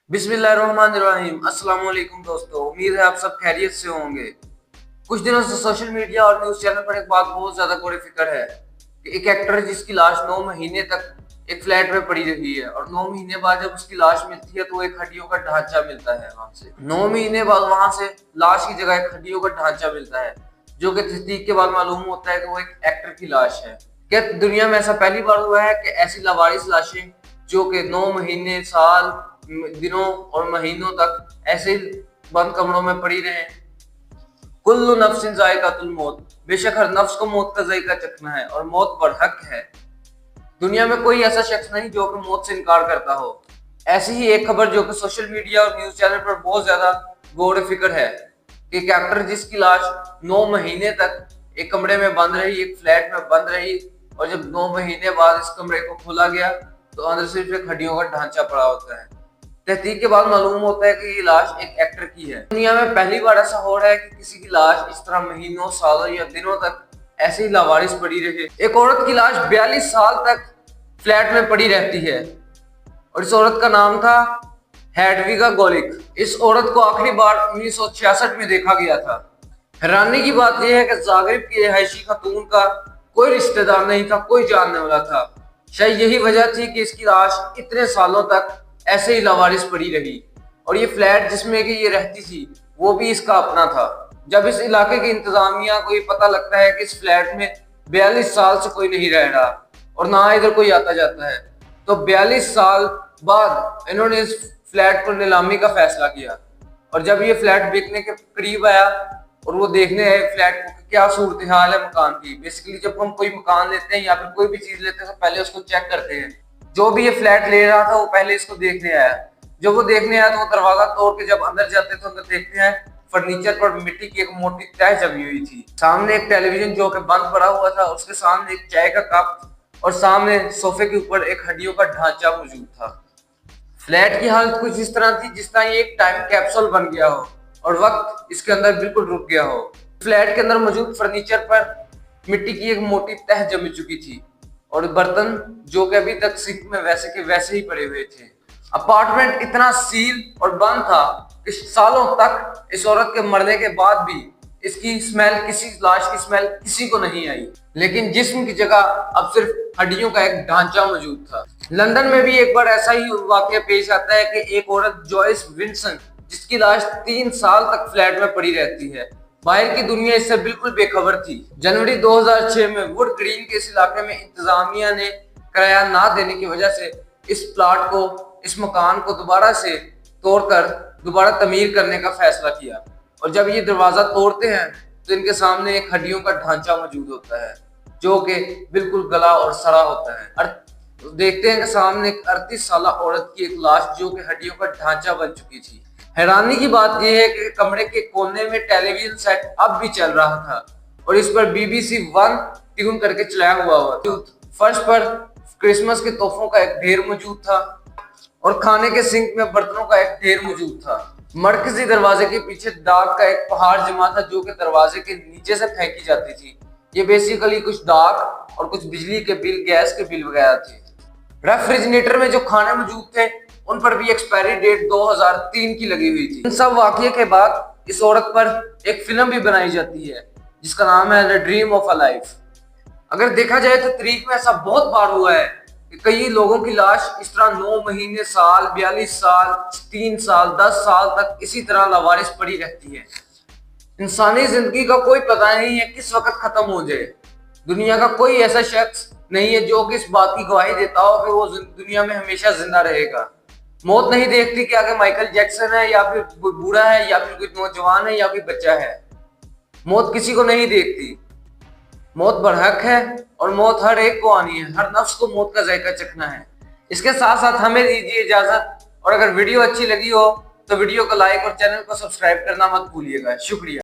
बिस्मिल्लाहिर्रहमानिर्रहीम। अस्सलाम वालेकुम दोस्तों, उम्मीद है आप सब खैरियत से होंगे। कुछ दिनों से सोशल मीडिया और न्यूज चैनल पर एक बात बहुत ज्यादा गौर फिक्र है कि एक एक्टर है जिसकी लाश 9 महीने तक एक फ्लैट में पड़ी रही है और 9 महीने बाद जब उसकी लाश मिलती है तो एक हड्डियों का ढांचा मिलता है। वहां से 9 महीने बाद वहां से लाश की जगह एक हड्डियों का ढांचा मिलता है, जो कि तहकीक के बाद मालूम होता है कि वो एक एक्टर की लाश है। क्या दुनिया में ऐसा पहली बार हुआ है कि ऐसी लावारिस लाशें जो कि 9 महीने, साल, दिनों और महीनों तक ऐसे ही बंद कमरों में पड़ी रहे? कुल्लु नफ्सिन जायकातुल मौत, बेशक हर नफ्स को मौत का जायका चखना है और मौत बरहक है। दुनिया में कोई ऐसा शख्स नहीं जो कि मौत से इनकार करता हो। ऐसी ही एक खबर जो कि सोशल मीडिया और न्यूज चैनल पर बहुत ज्यादा गौर फिक्र है कि एक एक्टर जिसकी लाश 9 महीने तक एक कमरे में बंद रही, एक फ्लैट में बंद रही, और जब 9 महीने बाद इस कमरे को खोला गया तो अंदर सिर्फ एक हड्डियों का ढांचा पड़ा होता है। तहकीक के बाद मालूम होता है कि ये लाश एक एक्टर की है। दुनिया में पहली बार ऐसा हो रहा है कि किसी की लाश इस तरह महीनों, सालों या दिनों तक ऐसे ही लावारिस पड़ी रही। एक औरत की लाश 42 साल तक फ्लैट में पड़ी रहती है और इस औरत का नाम था हेडविगा गोलिक। इस औरत को आखिरी बार 1966 में देखा गया था। हैरानी की बात यह है कि जागरिब की रिहायशी खातून का कोई रिश्तेदार नहीं था, कोई जानने वाला था। शायद यही वजह थी कि इसकी लाश इतने सालों तक ऐसे ही लावारिस पड़ी रही और ये फ्लैट जिसमें कि ये रहती थी वो भी इसका अपना था। जब इस इलाके की इंतजामिया को ये पता लगता है कि इस फ्लैट में 42 साल से कोई नहीं रह रहा और ना इधर कोई आता जाता है, तो 42 साल बाद इन्होंने इस फ्लैट पर नीलामी का फैसला किया। और जब ये फ्लैट बिकने के करीब आया और वो देखने आए फ्लैट को क्या सूरत हाल है मकान की। बेसिकली जब हम कोई मकान लेते हैं या फिर कोई भी चीज लेते हैं तो पहले उसको चेक करते हैं। जो भी ये फ्लैट ले रहा था वो पहले इसको देखने आया। जब वो देखने आया तो वो दरवाजा तोड़ के जब अंदर जाते तो अंदर देखते हैं फर्नीचर पर मिट्टी की एक मोटी तह जमी हुई थी। सामने एक टेलीविजन जो कि बंद पड़ा हुआ था, उसके सामने एक चाय का कप और सामने सोफे के ऊपर एक हड्डियों का ढांचा मौजूद था। फ्लैट की हालत कुछ इस तरह थी जिस तरह ये एक टाइम कैप्सूल बन गया हो और वक्त इसके अंदर बिल्कुल रुक गया हो। फ्लैट के अंदर मौजूद फर्नीचर पर मिट्टी की एक मोटी तह जमी चुकी थी और बर्तन जो कि अभी तक सिंक में वैसे के वैसे ही पड़े हुए थे। अपार्टमेंट इतना सील और बंद था कि सालों तक इस औरत के मरने के बाद भी इसकी स्मेल, किसी लाश की स्मेल किसी को नहीं आई। लेकिन जिस्म की जगह अब सिर्फ हड्डियों का एक ढांचा मौजूद था। लंदन में भी एक बार ऐसा ही वाकया पेश आता है कि एक औरत जॉयस विंसन, जिसकी लाश 3 साल तक फ्लैट में पड़ी रहती है, बाहर की दुनिया इससे बिल्कुल बेखबर थी। जनवरी 2006 में वुड ग्रीन के इस इलाके में इंतजामिया ने किराया ना देने की वजह से इस प्लाट को, इस मकान को दोबारा से तोड़कर दोबारा तमीर करने का फैसला किया। और जब ये दरवाजा तोड़ते हैं तो इनके सामने एक हड्डियों का ढांचा मौजूद होता है जो कि बिल्कुल गला और सड़ा होता है। और देखते हैं कि सामने एक 38 साल औरत की एक लाश जो कि हड्डियों का ढांचा बन चुकी थी। हैरानी की बात यह है कि कमरे के कोने में टेलीविजन सेट अब भी चल रहा था और इस पर BBC 1 ट्यून करके चलाया हुआ था। फर्श पर क्रिसमस के तोहफों का एक ढेर मौजूद था और खाने के सिंक में बर्तनों का एक ढेर मौजूद था। मरकजी दरवाजे के पीछे दाग का एक पहाड़ जमा था जो कि दरवाजे के नीचे से फेंकी जाती थी। ये बेसिकली कुछ दाग और कुछ बिजली के बिल, गैस के बिल वगैरह थे। रेफ्रिजरेटर में जो खाने मौजूद थे उन पर भी एक्सपायरी डेट 2003 की लगी हुई थी। इन सब वाकये के बाद इस औरत पर एक फिल्म भी बनाई जाती है जिसका नाम है the dream of a life. अगर देखा जाए तो तारीख में ऐसा बहुत बार हुआ है कि कई लोगों की लाश इस तरह 9 महीने, साल, 42 साल, 3 साल, 10 साल तक इसी तरह लावारिस पड़ी रहती है। इंसानी जिंदगी का कोई पता नहीं है किस वक्त खत्म हो जाए। दुनिया का कोई ऐसा शख्स नहीं है जो कि इस बात की गवाही देता हो कि वो दुनिया में हमेशा जिंदा रहेगा। मौत नहीं देखती कि आगे माइकल जैक्सन है या फिर बूढ़ा है या फिर कोई नौजवान है या कोई बच्चा है। मौत किसी को नहीं देखती। मौत बरहक है और मौत हर एक को आनी है। हर नफ्स को मौत का जायका चखना है। इसके साथ साथ हमें दीजिए इजाजत और अगर वीडियो अच्छी लगी हो तो वीडियो को लाइक और चैनल को सब्सक्राइब करना मत भूलिएगा। शुक्रिया।